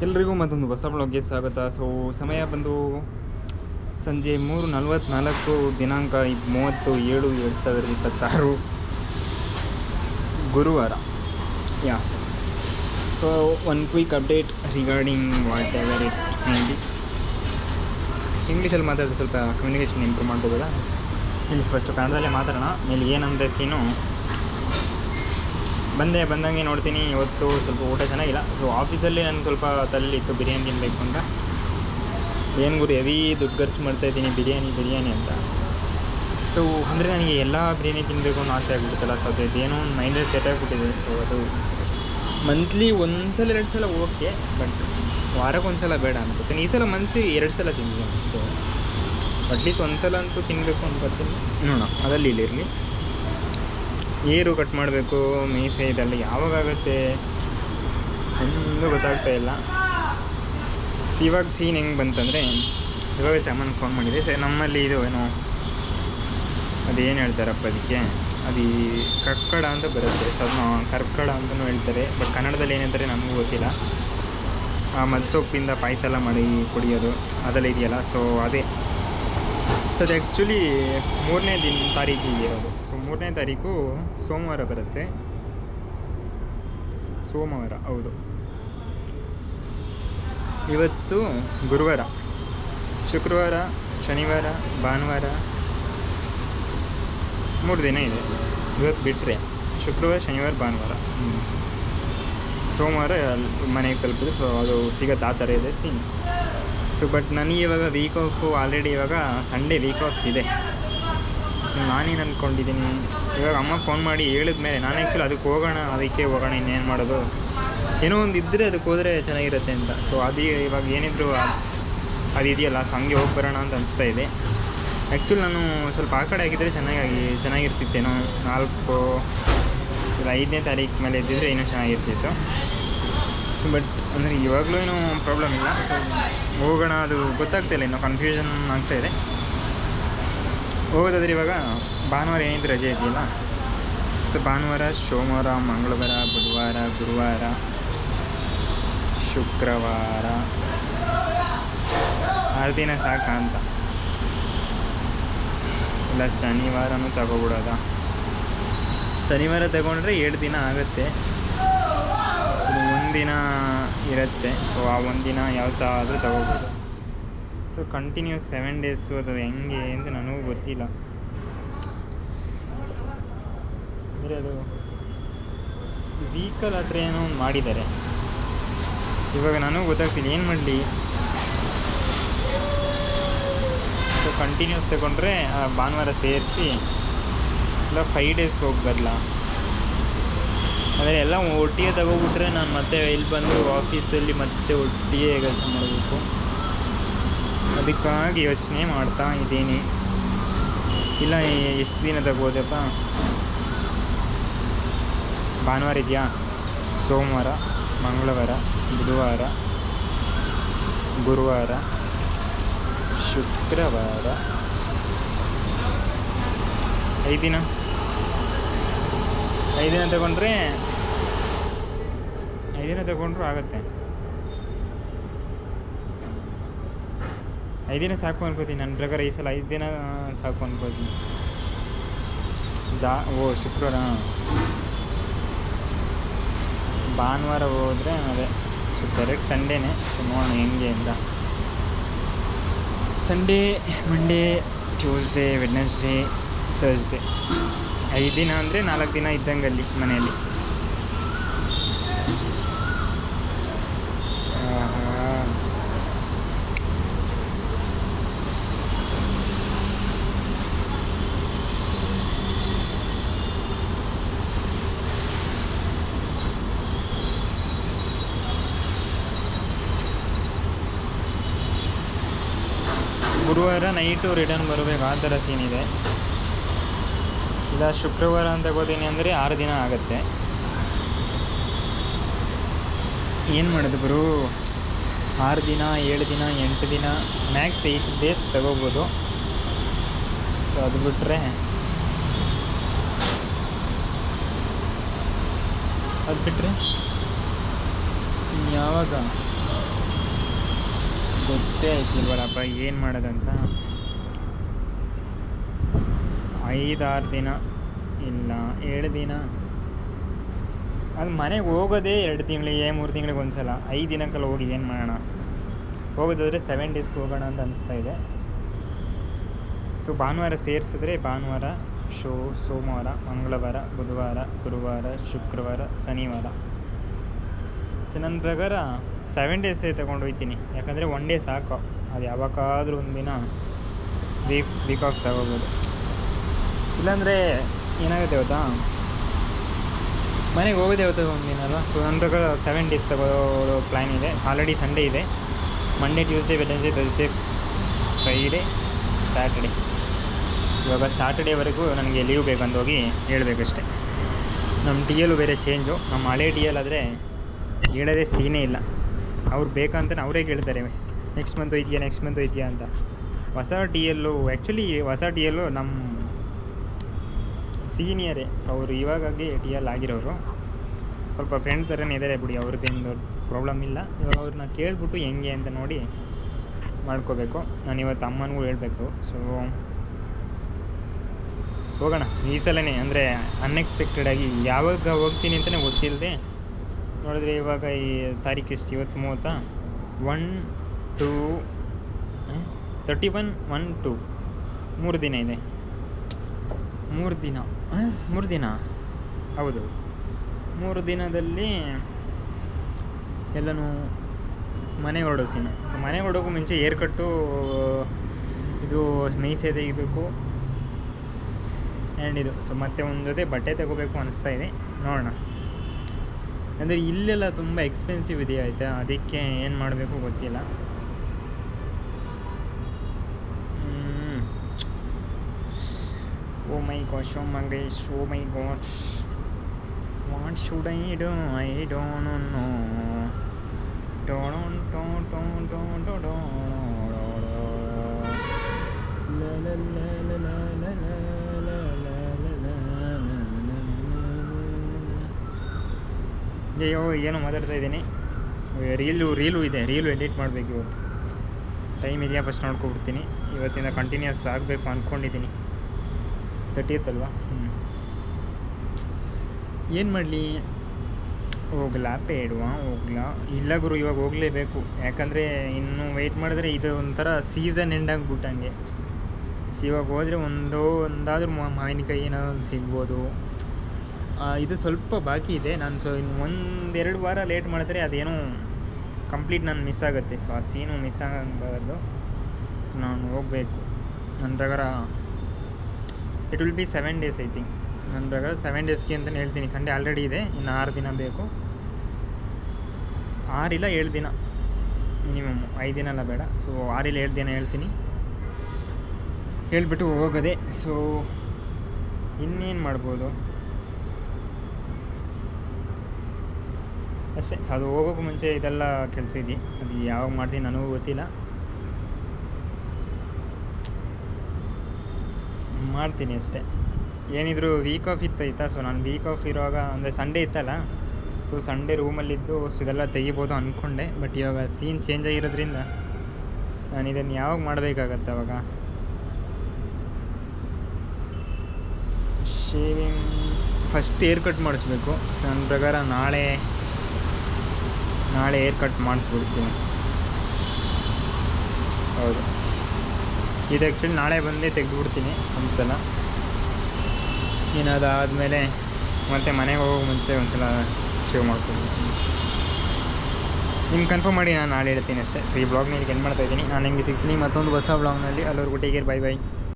ಎಲ್ರಿಗೂ ಮತ್ತೊಂದು ಹೊಸ ಬ್ಲಾಗ್ಗೆ ಸ್ವಾಗತ. ಸೊ ಸಮಯ ಬಂದು ಸಂಜೆ 3:44, ದಿನಾಂಕ 30/7/2026, ಗುರುವಾರ. So one quick update regarding what ever it may be. ಇಂಗ್ಲೀಷಲ್ಲಿ ಮಾತಾಡಿದ್ರೆ ಸ್ವಲ್ಪ ಕಮ್ಯುನಿಕೇಷನ್ ಇಂಪ್ರೂವ್ ಮಾಡ್ಬೋದಲ್ಲ. ಇಲ್ಲಿ ಫಸ್ಟು ಕನ್ನಡದಲ್ಲೇ ಮಾತಾಡೋಣ. ಮೇಲೆ ಏನಂದರೆ ಸೀನು ಬಂದಂಗೆ ನೋಡ್ತೀನಿ. ಇವತ್ತು ಸ್ವಲ್ಪ ಊಟ ಚೆನ್ನಾಗಿಲ್ಲ. ಸೊ ಆಫೀಸಲ್ಲಿ ನಾನು ಸ್ವಲ್ಪ ತಲೆಯಿತ್ತು ಬಿರಿಯಾನಿ ತಿನ್ನಬೇಕು ಅಂತ. ಏನು ಗುರು ಹೆವಿ ದುಡ್ಡು ಖರ್ಚು ಮಾಡ್ತಾಯಿದ್ದೀನಿ ಬಿರಿಯಾನಿ ಅಂತ. ಸೊ ಅಂದರೆ ನನಗೆ ಎಲ್ಲ ಬಿರಿಯಾನಿ ತಿನ್ನಬೇಕು ಅನ್ನೋ ಆಸೆ ಆಗಿಬಿಡುತ್ತಲ್ಲ. ಸೊ ಅದೇನೋ ಒಂದು ಮೈಂಡಲ್ಲಿ ಸೆಟ್ ಆಗಿಬಿಟ್ಟಿದೆ. ಸೊ ಅದು ಮಂತ್ಲಿ 1 ಸಲ 2 ಸಲ ಓಕೆ, ಬಟ್ ವಾರಕ್ಕೆ 1 ಸಲ ಬೇಡ ಅನ್ಕೋತೀನಿ. ಈ ಸಲ ಮಂತ್ಲಿ 2 ಸಲ ತಿಂತೀನಿ ಅಷ್ಟೇ. ಅಟ್ಲೀಸ್ಟ್ 1 ಸಲ ಅಂತೂ ತಿನ್ನಬೇಕು ಅನ್ಕೋತೀನಿ. ನೋಡೋಣ, ಅದಲ್ಲಿ ಇಲ್ಲಿರಲಿ. ಏರು ಕಟ್ ಮಾಡಬೇಕು, ಮೀಸೆ ಇದೆಲ್ಲ ಯಾವಾಗುತ್ತೆ ಒಂದು ಗೊತ್ತಾಗ್ತಾ ಇಲ್ಲ. ಇವಾಗ ಸೀನ್ ಹೆಂಗೆ ಬಂತಂದರೆ, ಇವಾಗ ಸಾಮಾನು ಫೋನ್ ಮಾಡಿದೆ. ಸರ್ ನಮ್ಮಲ್ಲಿ ಇದು ಏನೋ ಅದೇನು ಹೇಳ್ತಾರಪ್ಪ ಅದಕ್ಕೆ, ಅದು ಕಕ್ಕಡ ಅಂತ ಬರುತ್ತೆ. ಸೊ ಅದನ್ನ ಕರ್ಕಡ ಅಂತಲೂ ಹೇಳ್ತಾರೆ, ಬಟ್ ಕನ್ನಡದಲ್ಲಿ ಏನಂತಾರೆ ನಮಗೂ ಗೊತ್ತಿಲ್ಲ. ಆ ಮದ್ಸೊಪ್ಪಿಂದ ಪಾಯಸ ಎಲ್ಲ ಮಾಡಿ ಕುಡಿಯೋದು ಅದೆಲ್ಲ ಇದೆಯಲ್ಲ. ಸೊ ಅದೇ ಸೊ ಅದು ಆ್ಯಕ್ಚುಲಿ 3ನೇ ತಾರೀಕಿಗೆ ಇರೋದು. ಸೊ 3ನೇ ತಾರೀಕು ಸೋಮವಾರ ಬರುತ್ತೆ. ಸೋಮವಾರ ಹೌದು. ಇವತ್ತು ಗುರುವಾರ, ಶುಕ್ರವಾರ, ಶನಿವಾರ, ಭಾನುವಾರ 3 ದಿನ ಇದೆ. ಇವತ್ತು ಬಿಟ್ಟರೆ ಶುಕ್ರವಾರ, ಶನಿವಾರ, ಭಾನುವಾರ, ಸೋಮವಾರ ಮನೆಗೆ ತಲುಪಿದೆ. ಸೊ ಅದು ಸಿಗತ್ತೆ, ಆ ಥರ ಇದೆ ಸೀನ್. ಸೊ ಬಟ್ ನನಗೆ ಇವಾಗ ವೀಕ್ ಆಫು ಆಲ್ರೆಡಿ, ಇವಾಗ ಸಂಡೇ ವೀಕ್ ಆಫ್ ಇದೆ. ಸೊ ನಾನೇನು ಅಂದ್ಕೊಂಡಿದ್ದೀನಿ, ಇವಾಗ ಅಮ್ಮ ಫೋನ್ ಮಾಡಿ ಹೇಳಿದ್ಮೇಲೆ ನಾನು ಆ್ಯಕ್ಚುಲಿ ಅದಕ್ಕೆ ಹೋಗೋಣ, ಇನ್ನೇನು ಮಾಡೋದು, ಏನೋ ಒಂದು ಇದ್ದರೆ ಅದಕ್ಕೆ ಹೋದರೆ ಚೆನ್ನಾಗಿರುತ್ತೆ ಅಂತ. ಸೊ ಅದು ಇವಾಗ ಏನಿದ್ರು ಅದು ಇದೆಯಲ್ಲ, ಸೊ ಹಂಗೆ ಹೋಗಿ ಬರೋಣ ಅಂತ ಅನಿಸ್ತಾ ಇದೆ. ಆ್ಯಕ್ಚುಲಿ ನಾನು ಸ್ವಲ್ಪ ಆ ಕಡೆ ಆಗಿದ್ದರೆ ಚೆನ್ನಾಗಿರ್ತಿತ್ತೇನೋ. 4 ಇಲ್ಲ 5ನೇ ತಾರೀಕು ಮೇಲೆ ಇದ್ದಿದ್ರೆ ಇನ್ನೂ ಚೆನ್ನಾಗಿರ್ತಿತ್ತು. ಸೊ ಬಟ್ ಅಂದರೆ ಇವಾಗಲೂ ಏನೂ ಪ್ರಾಬ್ಲಮ್ ಇಲ್ಲ. ಸೊ ಹೋಗೋಣ, ಅದು ಗೊತ್ತಾಗ್ತಾಯಿಲ್ಲ, ಇನ್ನೂ ಕನ್ಫ್ಯೂಷನ್ ಆಗ್ತಾಯಿದೆ. ಹೋಗೋದಾದ್ರೆ ಇವಾಗ ಭಾನುವಾರ ಏನಿದ್ರು ರಜೆ ಇದೆಯಲ್ಲ. ಸೊ ಭಾನುವಾರ, ಸೋಮವಾರ, ಮಂಗಳವಾರ, ಬುಧವಾರ, ಗುರುವಾರ, ಶುಕ್ರವಾರ 6 ದಿನ ಸಾಕಾ ಅಂತ. ಇಲ್ಲ ಶನಿವಾರನೂ ತಗೋಬಿಡೋದ. ಶನಿವಾರ ತಗೊಂಡ್ರೆ 7 ದಿನ ಆಗುತ್ತೆ. ಒಂದು ದಿನ ಇರುತ್ತೆ. ಸೊ ಆ ಒಂದು ದಿನ ಯಾವತ್ತಾದರೂ ತಗೋಬೋದು. ಸೊ ಕಂಟಿನ್ಯೂಸ್ 7 ಡೇಸು ಅದು ಹೆಂಗೆ ಅಂತ ನನಗೂ ಗೊತ್ತಿಲ್ಲ. ಅಂದರೆ ಅದು ವೀಕಲ್ ಹತ್ರ ಏನೋ ಒಂದು ಮಾಡಿದ್ದಾರೆ. ಇವಾಗ ನನಗೂ ಗೊತ್ತಾಗ್ತಿಲ್ಲ ಏನು ಮಾಡಲಿ. ಸೊ ಕಂಟಿನ್ಯೂಸ್ ತಗೊಂಡ್ರೆ ಭಾನುವಾರ ಸೇರಿಸಿ ಇಲ್ಲ 5 ಡೇಸ್ಗೆ ಹೋಗಿ ಬರಲ್ಲ. ಆದರೆ ಎಲ್ಲ ಒಟ್ಟಿಗೆ ತಗೋಬಿಟ್ರೆ ನಾನು ಮತ್ತೆ ಇಲ್ಲಿ ಬಂದು ಆಫೀಸಲ್ಲಿ ಮತ್ತೆ ಒಟ್ಟಿಗೆ ಕೆಲಸ ಮಾಡಬೇಕು. ಅದಕ್ಕಾಗಿ ಯೋಚನೆ ಮಾಡ್ತಾ ಇದ್ದೀನಿ. ಇಲ್ಲ ಎಷ್ಟು ದಿನ ತಗೋದಪ್ಪ, ಭಾನುವಾರ ಇದೆಯಾ, ಸೋಮವಾರ, ಮಂಗಳವಾರ, ಬುಧವಾರ, ಗುರುವಾರ, ಶುಕ್ರವಾರ 5 ದಿನ ತಗೊಂಡ್ರೆ 5 ದಿನ ತಗೊಂಡ್ರು ಆಗುತ್ತೆ. 5 ದಿನ ಸಾಕು ಅನ್ಕೋತೀನಿ ನನ್ನ ಪ್ರಕಾರ. ಈ ಸಲ 5 ದಿನ ಸಾಕು ಅನ್ಕೋತೀನಿ. ಶುಕ್ರವಾರ, ಭಾನುವಾರ ಹೋದರೆ ಅದೇ. So direct ಸಂಡೇನೇ. ಸೊ ನೋಡೋಣ ಹೆಂಗೆ ಅಂತ. Sunday, Monday, Tuesday, Wednesday, Thursday 5 ದಿನ ಅಂದರೆ 4 ದಿನ ಇದ್ದಂಗಲ್ಲಿ ಮನೆಯಲ್ಲಿ. ಗುರುವಾರ ನೈಟು ರಿಟರ್ನ್ ಬರಬೇಕು, ಆ ಥರ ಸೀನ್ ಇದೆ. ಇಲ್ಲ ಶುಕ್ರವಾರ ಅಂತ ತಗೋತೀನಿ ಅಂದರೆ 6 ದಿನ ಆಗುತ್ತೆ. ಏನು ಮಾಡೋದು ಗುರು, 6 ದಿನ, 7 ದಿನ, 8 ದಿನ, ಮ್ಯಾಕ್ಸ್ 8 ಡೇಸ್ ತಗೋಬೋದು. ಸೊ ಅದು ಬಿಟ್ಟರೆ ಯಾವಾಗ ಗೊತ್ತೇ ಆಯ್ತಿಲ್ವಲ್ಲಪ್ಪ ಏನು ಮಾಡೋದಂತ. 5-6 ದಿನ ಇಲ್ಲ 7 ದಿನ, ಅದು ಮನೆಗೆ ಹೋಗೋದೇ 2 ತಿಂಗಳಿಗೆ 3 ತಿಂಗಳಿಗೆ ಒಂದು ಸಲ. 5 ದಿನಕ್ಕೆಲ್ಲ ಹೋಗಿ ಏನು ಮಾಡೋಣ? ಹೋಗೋದಾದರೆ 7 ಡೇಸ್ಗೆ ಹೋಗೋಣ ಅಂತ ಅನಿಸ್ತಾ ಇದೆ. ಸೊ ಭಾನುವಾರ ಸೇರಿಸಿದ್ರೆ ಭಾನುವಾರ ಶೋ, ಸೋಮವಾರ, ಮಂಗಳವಾರ, ಬುಧವಾರ, ಗುರುವಾರ, ಶುಕ್ರವಾರ, ಶನಿವಾರ. ಸೊ ನನ್ನ ಪ್ರಕಾರ 7 ಡೇಸೇ ತೊಗೊಂಡು ಹೋಗ್ತೀನಿ. ಯಾಕಂದರೆ 1 ಡೇ ಸಾಕು. ಅದು ಯಾವಾಗಾದರೂ ಒಂದಿನ ವೀಕ್ ಆಫ್ ತಗೋಬೋದು. ಇಲ್ಲಾಂದರೆ ಏನಾಗುತ್ತೆ ಗೊತ್ತಾ, ಮನೆಗೆ ಹೋಗೋದೇ ಹೋಗ್ತದೆ ಒಂದಿನ ಅಲ್ವಾ. ಸೊ ನನ್ನ ಪ್ರಕಾರ 7 ಡೇಸ್ ತಗೊಳ್ಳೋ ಪ್ಲ್ಯಾನ್ ಇದೆ. ಆಲ್ರೆಡಿ ಸಂಡೇ ಇದೆ. Monday, Tuesday, Wednesday, Thursday, Friday, Saturday. ಇವಾಗ ಸ್ಯಾಟರ್ಡೇವರೆಗೂ ನನಗೆ ಲೀವ್ ಬೇಕಂತ ಹೋಗಿ ಹೇಳಬೇಕಷ್ಟೆ. ನಮ್ಮ ಟಿ ಎಲ್ಲು ಬೇರೆ ಚೇಂಜು. ನಮ್ಮ ಹಳೆ ಟಿ ಎಲ್ ಆದರೆ ಹೇಳೋದೇ ಸೀನೇ ಇಲ್ಲ. ಅವ್ರು ಬೇಕಂತ ಅವರೇ ಕೇಳ್ತಾರೆ, ನೆಕ್ಸ್ಟ್ ಮಂತ್ ಹೋಯ್ತೀಯಾ ಅಂತ. ಹೊಸ ಟಿ ಎಲ್ಲು ಆ್ಯಕ್ಚುಲಿ ಹೊಸ ಟಿ ಎಲ್ಲು ನಮ್ಮ ಸೀನಿಯರೇ. ಸೊ ಅವರು ಇವಾಗಾಗಿ ಟಿ ಎಲ್ ಆಗಿರೋರು. ಸ್ವಲ್ಪ ಫ್ರೆಂಡ್ ಥರನೇ ಇದ್ದಾರೆ ಬಿಡಿ, ಅವ್ರದ್ದೇನು ಪ್ರಾಬ್ಲಮ್ ಇಲ್ಲ. ಇವಾಗ ಅವ್ರನ್ನ ಕೇಳಿಬಿಟ್ಟು ಹೆಂಗೆ ಅಂತ ನೋಡಿ ಮಾಡ್ಕೋಬೇಕು. ನಾನು ಇವತ್ತು ಅಮ್ಮನಿಗೂ ಹೇಳಬೇಕು. ಸೊ ಹೋಗೋಣ ಈ ಸಲನೇ, ಅಂದರೆ ಅನ್ಎಕ್ಸ್ಪೆಕ್ಟೆಡಾಗಿ. ಯಾವಾಗ ಹೋಗ್ತೀನಿ ಅಂತಲೇ ಗೊತ್ತಿಲ್ಲದೆ ನೋಡಿದ್ರೆ ಇವಾಗ ಈ ತಾರೀಕು ಎಷ್ಟು, ಇವತ್ತು 30, 1, 2, 31, 1, 2 3 ದಿನ ಇದೆ. 3 ದಿನ ಹೌದು. 3 ದಿನದಲ್ಲಿ ಎಲ್ಲನೂ ಮನೆಗೆ ಹೊರಡೋ ಸೀನು. ಸೊ ಮನೆಗೆ ಹೊರಡೋಕ್ಕೂ ಮುಂಚೆ ಏರ್ ಕಟ್ಟು, ಇದು ಮೀಸೆ ತೆಗಿಬೇಕು ಆ್ಯಂಡ್ ಇದು. ಸೊ ಮತ್ತೆ ಒಂದು ಜೊತೆ ಬಟ್ಟೆ ತಗೋಬೇಕು ಅನಿಸ್ತಾ ಇದೆ, ನೋಡೋಣ. ಅಂದರೆ ಇಲ್ಲೆಲ್ಲ ತುಂಬ ಎಕ್ಸ್ಪೆನ್ಸಿವ್ ಇದೆ ಆಯಿತಾ, ಅದಕ್ಕೆ ಏನು ಮಾಡಬೇಕು ಗೊತ್ತಿಲ್ಲ. Oh my gosh, oh Mangesh, oh my gosh, what should I do? I don't know. ಅಯ್ಯೋ ಏನೋ ಮಾತಾಡ್ತಾ ಇದ್ದೀನಿ. ರೀಲು ಇದೆ, ರೀಲು ಎಡಿಟ್ ಮಾಡಬೇಕು ಇವತ್ತು. ಟೈಮ್ ಇದೆಯಾ ಫಸ್ಟ್ ನೋಡ್ಕೊಬಿಡ್ತೀನಿ. ಇವತ್ತಿಂದ ಕಂಟಿನ್ಯೂಸ್ ಆಗಬೇಕು ಅಂದ್ಕೊಂಡಿದ್ದೀನಿ. 30th ಅಲ್ವಾ? ಏನು ಮಾಡಲಿ, ಹೋಗ್ಲಾ ಬೇಡವಾ? ಇಲ್ಲ ಗುರು, ಇವಾಗ ಹೋಗಲೇಬೇಕು. ಯಾಕಂದರೆ ಇನ್ನೂ ವೆಯ್ಟ್ ಮಾಡಿದ್ರೆ ಇದು ಒಂಥರ ಸೀಸನ್ ಎಂಡ್ ಆಗಿಬಿಟ್ಟಂಗೆ. ಇವಾಗ ಹೋದರೆ ಒಂದಾದ್ರೂ ಮಾವಿನಕಾಯಿ ಏನಾದ್ರು ಸಿಗ್ಬೋದು. ಇದು ಸ್ವಲ್ಪ ಬಾಕಿ ಇದೆ. ನಾನು ಇನ್ನು 1-2 ವಾರ ಲೇಟ್ ಮಾಡಿದ್ರೆ ಅದೇನೋ ಕಂಪ್ಲೀಟ್ ನಾನು ಮಿಸ್ ಆಗುತ್ತೆ. ಸೊ ಆ ಸೀನು ಮಿಸ್ ಆಗಬಾರ್ದು. ಸೊ ನಾನು ಹೋಗಬೇಕು. ನನ್ನ ಪ್ರಕಾರ it will be 7 days I think. ನನ್ನ ಪ್ರಕಾರ 7 ಡೇಸ್ಗೆ ಅಂತಲೇ ಹೇಳ್ತೀನಿ. ಸಂಡೇ ಆಲ್ರೆಡಿ ಇದೆ, ಇನ್ನು 6 ದಿನ ಬೇಕು. 6 ಇಲ್ಲ 7 ದಿನ ಮಿನಿಮಮ್, 5 ದಿನ ಎಲ್ಲ ಬೇಡ. ಸೊ 6 ಇಲ್ಲ 7 ದಿನ ಹೇಳ್ತೀನಿ, ಹೇಳ್ಬಿಟ್ಟು ಹೋಗೋದೆ. ಸೊ ಇನ್ನೇನು ಮಾಡ್ಬೋದು ಅಷ್ಟೇ. ಅದು ಹೋಗೋಕ್ಕೂ ಮುಂಚೆ ಇದೆಲ್ಲ ಕೆಲಸ ಇದೆ. ಅದು ಯಾವಾಗ ಮಾಡ್ತೀನಿ ನನಗೂ ಗೊತ್ತಿಲ್ಲ, ಮಾಡ್ತೀನಿ ಅಷ್ಟೇ. ಏನಿದ್ರು ವೀಕ್ ಆಫ್ ಇತ್ತಾಯ್ತಾ. ಸೊ ನಾನು ವೀಕ್ ಆಫ್ ಇರುವಾಗ, ಅಂದರೆ ಸಂಡೇ ಇತ್ತಲ್ಲ, ಸೊ ಸಂಡೇ ರೂಮಲ್ಲಿದ್ದು ಇದೆಲ್ಲ ತೆಗಿಬೋದು ಅಂದ್ಕೊಂಡೆ. ಬಟ್ ಇವಾಗ ಸೀನ್ ಚೇಂಜ್ ಆಗಿರೋದ್ರಿಂದ ನಾನು ಇದನ್ನು ಯಾವಾಗ ಮಾಡಬೇಕಾಗತ್ತೆ ಅವಾಗ. ಶೇವಿಂಗ್ ಫಸ್ಟ್ ಏರ್ ಕಟ್ ಮಾಡಿಸ್ಬೇಕು. ಸೊ ನನ್ನ ಪ್ರಕಾರ ನಾಳೆ ಏರ್ ಕಟ್ ಮಾಡಿಸ್ಬಿಡ್ತೀನಿ. ಹೌದು, ಇದು ಆ್ಯಕ್ಚುಲಿ ನಾಳೆ ಬಂದೇ ತೆಗೆದುಬಿಡ್ತೀನಿ ಒಂದ್ಸಲ. ಏನಾದಾದಮೇಲೆ ಮತ್ತೆ ಮನೆಗೆ ಹೋಗೋ ಮುಂಚೆ ಒಂದ್ಸಲ ಶೇವ್ ಮಾಡ್ಕೊಳ್ತೀನಿ. ನಿಮ್ಗೆ ಕನ್ಫರ್ಮ್ ಮಾಡಿ ನಾನು ನಾಳೆ ಹೇಳ್ತೀನಿ ಅಷ್ಟೇ. ಸೊ ಈ ಬ್ಲಾಗ್ನ ಈಗ ಎಂಡ್ ಮಾಡ್ತಾಯಿದ್ದೀನಿ. ನಾನು ನಿಮಗೆ ಸಿಗ್ತೀನಿ ಮತ್ತೊಂದು ಹೊಸ ಬ್ಲಾಗ್ನಲ್ಲಿ. ಅಲ್ಲಿವರೆಗೂ ಟೇಕ್ ಕೇರ್, ಬೈ.